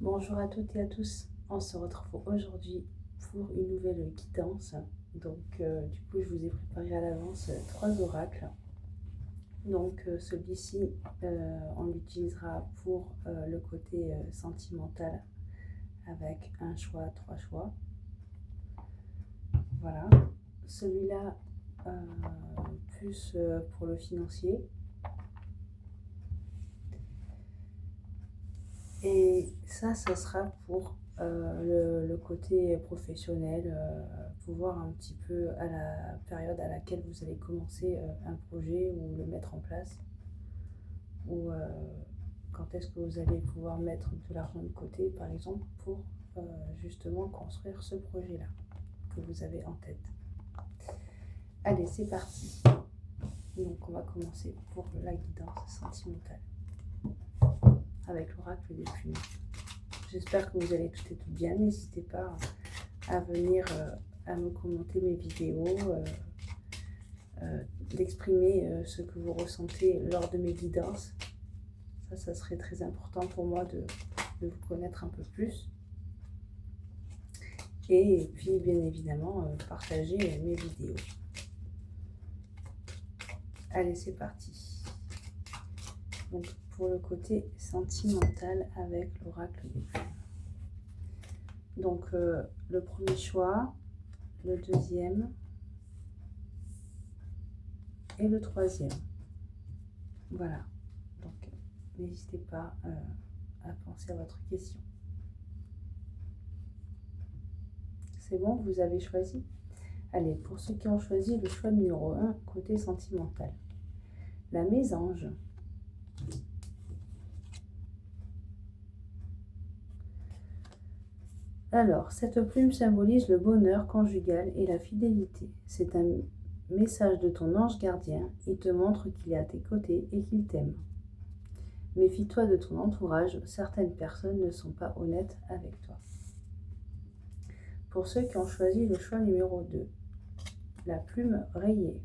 Bonjour à toutes et à tous, on se retrouve aujourd'hui pour une nouvelle guidance. Du coup, je vous ai préparé à l'avance 3 oracles. Celui-ci, on l'utilisera pour le côté sentimental avec un choix, 3 choix. Voilà. Celui-là, plus pour le financier. Et ça sera pour le côté professionnel, pour voir un petit peu à la période à laquelle vous allez commencer un projet ou le mettre en place, ou quand est-ce que vous allez pouvoir mettre de l'argent de côté, par exemple, pour justement construire ce projet-là que vous avez en tête. Allez, c'est parti. Donc, on va commencer pour la guidance sentimentale avec l'oracle des plumes. J'espère que vous allez tout et tout bien. N'hésitez pas à venir à me commenter mes vidéos, d'exprimer ce que vous ressentez lors de mes guidances. Ça serait très important pour moi de vous connaître un peu plus. Et puis, bien évidemment, partager mes vidéos. Allez, c'est parti. Donc, pour le côté sentimental avec l'oracle des plumes. Donc, le premier choix, le deuxième et le troisième. Voilà. Donc, n'hésitez pas à penser à votre question. C'est bon, vous avez choisi? Allez, pour ceux qui ont choisi le choix numéro 1, côté sentimental. La mésange. Alors, cette plume symbolise le bonheur conjugal et la fidélité. C'est un message de ton ange gardien. Il te montre qu'il est à tes côtés et qu'il t'aime. Méfie-toi de ton entourage, certaines personnes ne sont pas honnêtes avec toi. Pour ceux qui ont choisi le choix numéro 2, la plume rayée.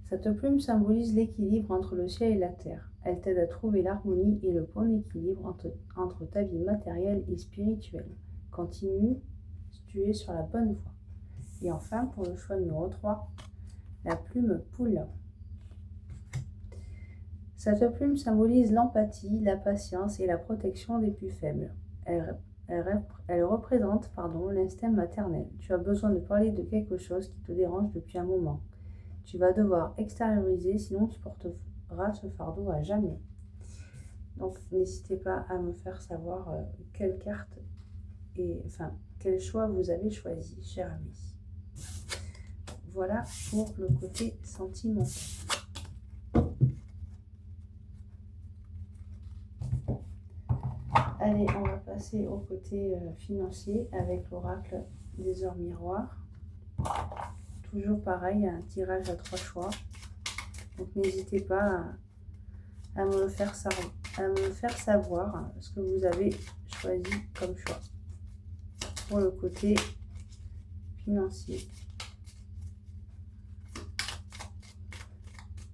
Cette plume symbolise l'équilibre entre le ciel et la terre. Elle t'aide à trouver l'harmonie et le bon équilibre entre ta vie matérielle et spirituelle. Continue, tu es sur la bonne voie. Et enfin, pour le choix numéro 3, la plume poule. Cette plume symbolise l'empathie, la patience et la protection des plus faibles. Elle représente l'instinct maternel. Tu as besoin de parler de quelque chose qui te dérange depuis un moment. Tu vas devoir extérioriser, sinon tu porteras ce fardeau à jamais. Donc, n'hésitez pas à me faire savoir quelle carte quel choix vous avez choisi, cher ami. Voilà pour le côté sentimental. Allez, on va passer au côté financier avec l'oracle des heures miroirs. Toujours pareil, il y a un tirage à 3 choix. Donc n'hésitez pas à me le faire savoir ce que vous avez choisi comme choix pour le côté financier.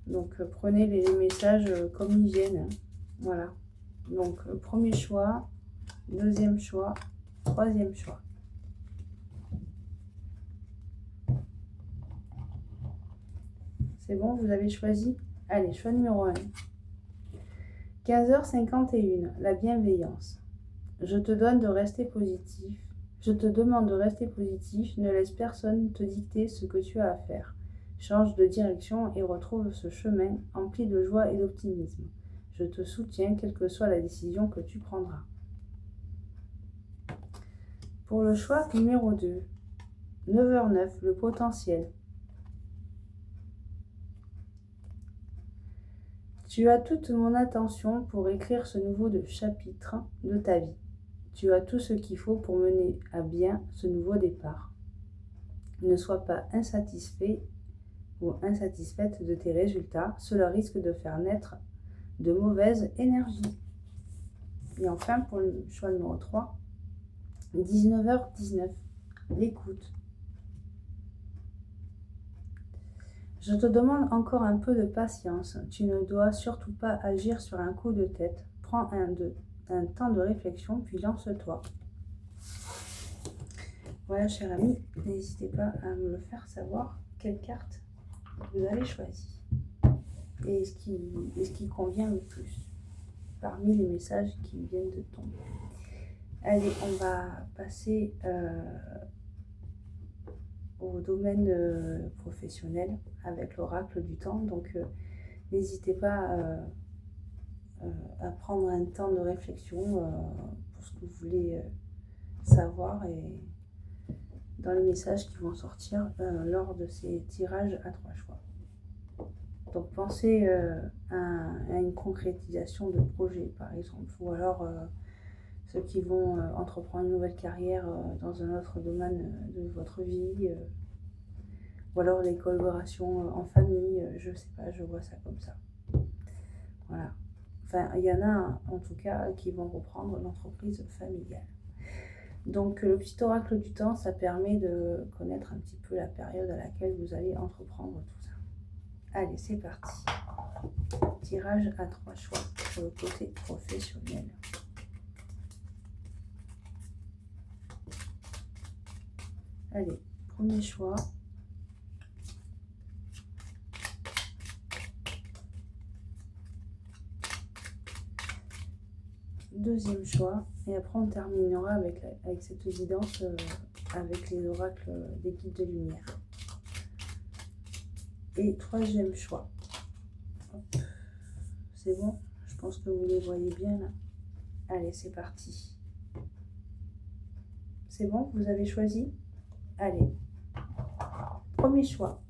Donc prenez les messages comme ils viennent. Voilà. Donc premier choix, deuxième choix, troisième choix. C'est bon, vous avez choisi? Allez, choix numéro 1. 15h51, la bienveillance. Je te demande de rester positif, ne laisse personne te dicter ce que tu as à faire. Change de direction et retrouve ce chemin empli de joie et d'optimisme. Je te soutiens, quelle que soit la décision que tu prendras. Pour le choix numéro 2, 9h09, le potentiel. Tu as toute mon attention pour écrire ce nouveau chapitre de ta vie. Tu as tout ce qu'il faut pour mener à bien ce nouveau départ. Ne sois pas insatisfait ou insatisfaite de tes résultats. Cela risque de faire naître de mauvaises énergies. Et enfin, pour le choix numéro 3, 19h19, l'écoute. Je te demande encore un peu de patience. Tu ne dois surtout pas agir sur un coup de tête. prends un temps de réflexion, puis lance-toi. Voilà, cher ami, n'hésitez pas à me le faire savoir quelle carte vous avez choisie et ce qui convient le plus parmi les messages qui viennent de tomber. Allez, on va passer au domaine professionnel avec l'oracle du temps. Donc, n'hésitez pas à prendre un temps de réflexion pour ce que vous voulez savoir et dans les messages qui vont sortir lors de ces tirages à 3 choix. Donc pensez à une concrétisation de projet par exemple, ou alors ceux qui vont entreprendre une nouvelle carrière dans un autre domaine de votre vie, ou alors les collaborations en famille, je sais pas, je vois ça comme ça. Voilà. Enfin, il y en a en tout cas qui vont reprendre l'entreprise familiale. Donc le petit oracle du temps, ça permet de connaître un petit peu la période à laquelle vous allez entreprendre tout ça. Allez, c'est parti. Tirage à 3 choix pour le côté professionnel. Allez, premier choix. Deuxième choix. Et après, on terminera avec cette guidance avec les oracles des guides de lumière. Et troisième choix. C'est bon? Je pense que vous les voyez bien là. Allez, c'est parti. C'est bon? Vous avez choisi? Allez. Premier choix.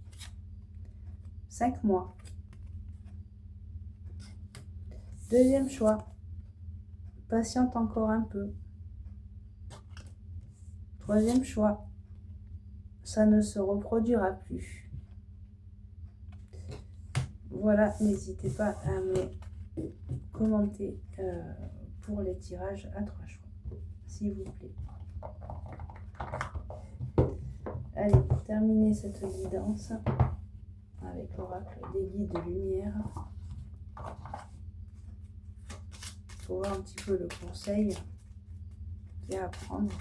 5 mois. Deuxième choix. Patiente encore un peu. Troisième choix. Ça ne se reproduira plus. Voilà, n'hésitez pas à me commenter pour les tirages à 3 choix, s'il vous plaît. Allez, pour terminer cette guidance avec l'oracle des guides de lumière, pour voir un petit peu le conseil et à prendre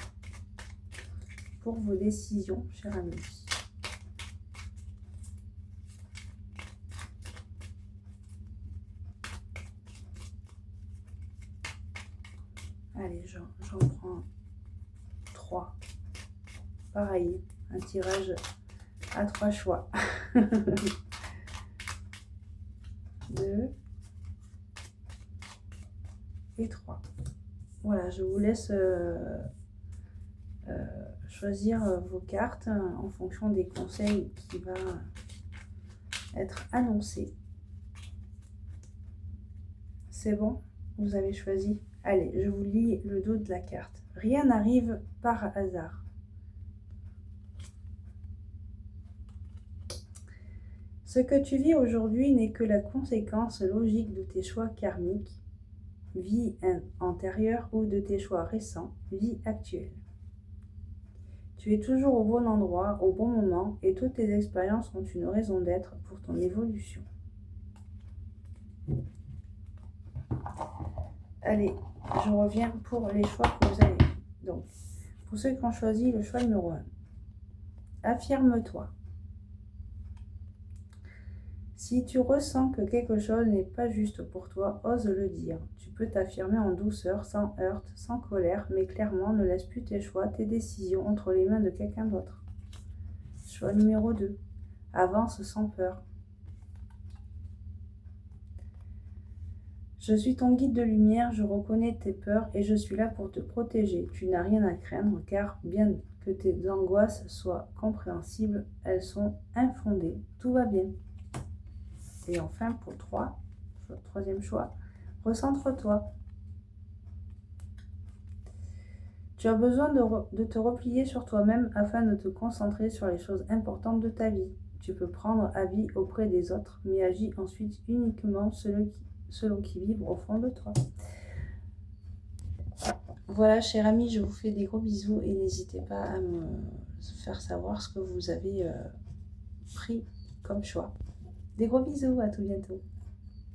pour vos décisions, chers amis. Allez, j'en prends 3. Pareil, un tirage à 3 choix. 2 et 3. Voilà, je vous laisse choisir vos cartes en fonction des conseils qui vont être annoncés. C'est bon? Vous avez choisi? Allez, je vous lis le dos de la carte. Rien n'arrive par hasard. Ce que tu vis aujourd'hui n'est que la conséquence logique de tes choix karmiques, vie antérieure, ou de tes choix récents, vie actuelle. Tu es toujours au bon endroit, au bon moment, et toutes tes expériences ont une raison d'être pour ton évolution. Allez, je reviens pour les choix que vous avez. Donc, pour ceux qui ont choisi le choix numéro 1, affirme-toi. Si tu ressens que quelque chose n'est pas juste pour toi, ose le dire. Tu peux t'affirmer en douceur, sans heurte, sans colère, mais clairement, ne laisse plus tes choix, tes décisions entre les mains de quelqu'un d'autre. Choix numéro 2, avance sans peur. Je suis ton guide de lumière, je reconnais tes peurs et je suis là pour te protéger. Tu n'as rien à craindre car bien que tes angoisses soient compréhensibles, elles sont infondées. Tout va bien. Et enfin, pour 3, troisième choix, recentre-toi. Tu as besoin de te replier sur toi-même afin de te concentrer sur les choses importantes de ta vie. Tu peux prendre avis auprès des autres, mais agis ensuite uniquement selon qui vibre au fond de toi. Voilà, chers amis, je vous fais des gros bisous et n'hésitez pas à me faire savoir ce que vous avez pris comme choix. Des gros bisous, à tout bientôt.